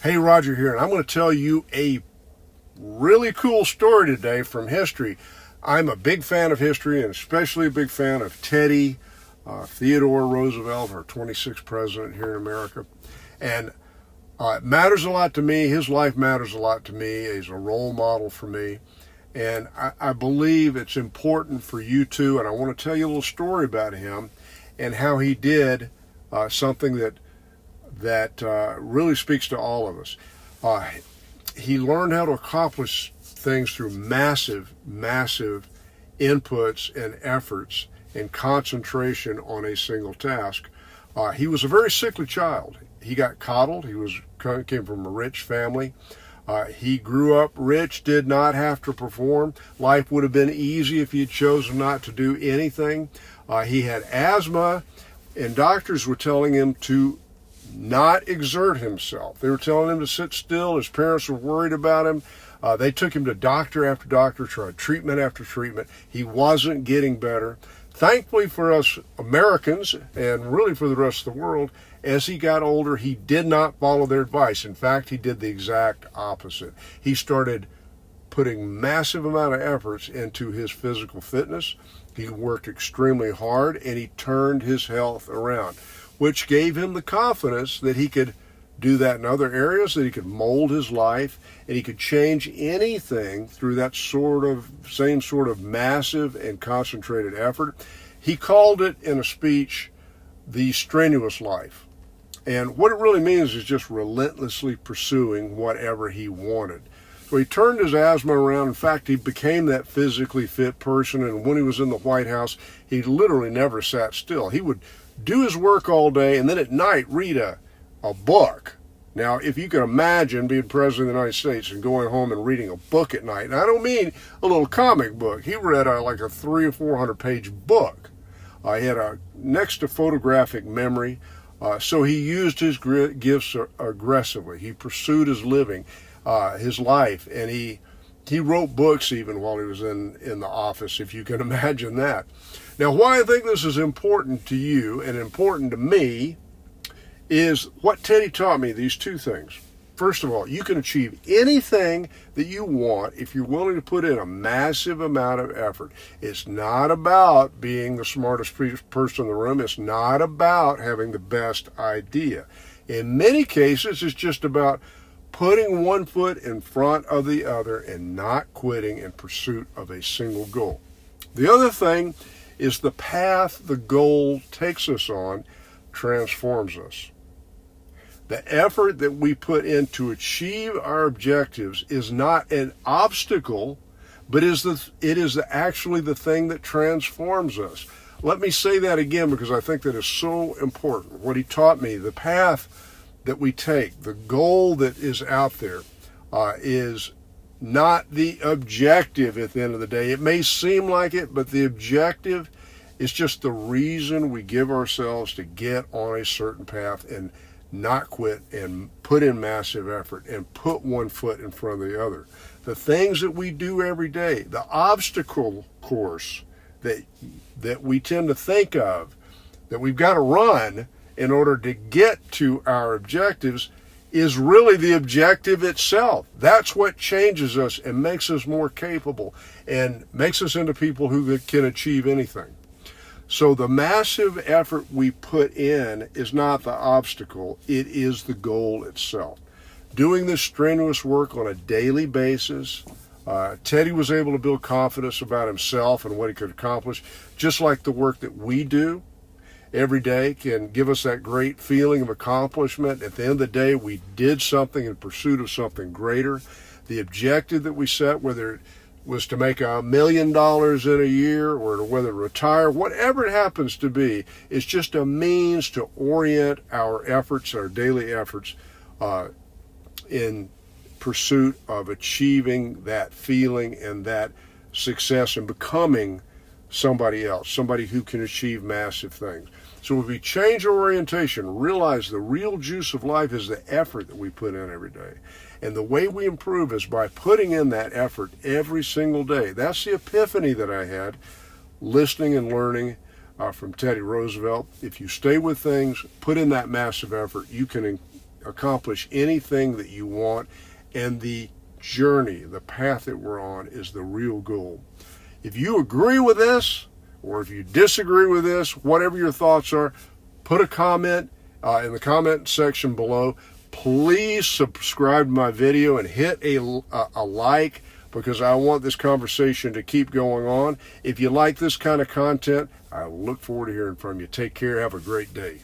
Hey, Roger here, and I'm going to tell you a really cool story today from history. I'm a big fan of history, and especially a big fan of Teddy Theodore Roosevelt, our 26th president here in America. And it matters a lot to me. His life matters a lot to me. He's a role model for me. And I believe it's important for you too. And I want to tell you a little story about him and how he did something that really speaks to all of us. He learned how to accomplish things through massive inputs and efforts and concentration on a single task. He was a very sickly child. He got coddled. Came from a rich family. He grew up rich, did not have to perform. Life would have been easy if he had chosen not to do anything. He had asthma, and doctors were telling him to not exert himself. They were telling him to sit still. His parents were worried about him. They took him to doctor after doctor, tried treatment after treatment. He wasn't getting better. Thankfully for us Americans, and really for the rest of the world, as he got older, he did not follow their advice. In fact, he did the exact opposite. He started putting massive amount of efforts into his physical fitness. He worked extremely hard, and he turned his health around, which gave him the confidence that he could do that in other areas, that he could mold his life, and he could change anything through that same sort of massive and concentrated effort. He called it in a speech the strenuous life. And what it really means is just relentlessly pursuing whatever he wanted. So he turned his asthma around. In fact, he became that physically fit person. And when he was in the White House, he literally never sat still. He would do his work all day and then at night read a book. Now, if you can imagine being president of the United States and going home and reading a book at night, and I don't mean a little comic book. He read like a 300 or 400 page book. He had a next to photographic memory. So he used his gifts aggressively. He pursued his living, his life, and he wrote books even while he was in the office, if you can imagine that. Now, why I think this is important to you and important to me is what Teddy taught me, these two things. First of all, you can achieve anything that you want if you're willing to put in a massive amount of effort. It's not about being the smartest person in the room. It's not about having the best idea. In many cases, it's just about putting one foot in front of the other and not quitting in pursuit of a single goal. The other thing is the path the goal takes us on transforms us. The effort that we put in to achieve our objectives is not an obstacle, but it is actually the thing that transforms us. Let me say that again because I think that is so important. What he taught me, the path that we take, the goal that is out there, is not the objective at the end of the day. It may seem like it, but the objective is just the reason we give ourselves to get on a certain path and not quit and put in massive effort and put one foot in front of the other. The things that we do every day, the obstacle course that we tend to think of, that we've got to run in order to get to our objectives, is really the objective itself. That's what changes us and makes us more capable and makes us into people who can achieve anything. So the massive effort we put in is not the obstacle, it is the goal itself. Doing this strenuous work on a daily basis, Teddy was able to build confidence about himself and what he could accomplish, just like the work that we do every day can give us that great feeling of accomplishment. At the end of the day, we did something in pursuit of something greater. The objective that we set, whether it was to make $1 million in a year or to whether to retire, whatever it happens to be, is just a means to orient our efforts, our daily efforts, in pursuit of achieving that feeling and that success and becoming somebody else, somebody who can achieve massive things. So if we change our orientation, realize the real juice of life is the effort that we put in every day. And the way we improve is by putting in that effort every single day. That's the epiphany that I had listening and learning from Teddy Roosevelt. If you stay with things, put in that massive effort, you can accomplish anything that you want, and the journey, the path that we're on, is the real goal. If you agree with this, or if you disagree with this, whatever your thoughts are, put a comment in the comment section below. Please subscribe to my video and hit a like, because I want this conversation to keep going on. If you like this kind of content, I look forward to hearing from you. Take care. Have a great day.